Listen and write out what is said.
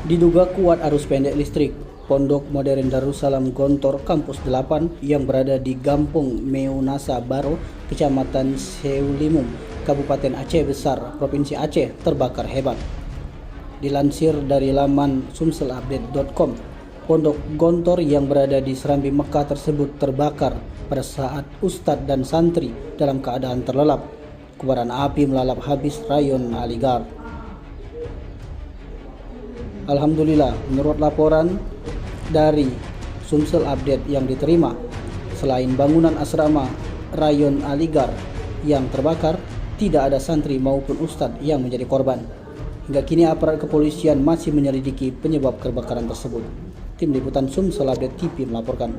Diduga kuat arus pendek listrik, Pondok Modern Darussalam Gontor Kampus 8 yang berada di Gampung Meunasa Baro, Kecamatan Seulimum, Kabupaten Aceh Besar, Provinsi Aceh terbakar hebat. Dilansir dari laman sumselupdate.com, Pondok Gontor yang berada di Serambi Mekah tersebut terbakar pada saat ustadz dan santri dalam keadaan terlelap. Kobaran api melalap habis rayon Aligar. Alhamdulillah, menurut laporan dari Sumsel Update yang diterima, selain bangunan asrama rayon Aligar yang terbakar, tidak ada santri maupun ustadz yang menjadi korban. Hingga kini aparat kepolisian masih menyelidiki penyebab kebakaran tersebut. Tim Liputan Sumsel Update TV melaporkan.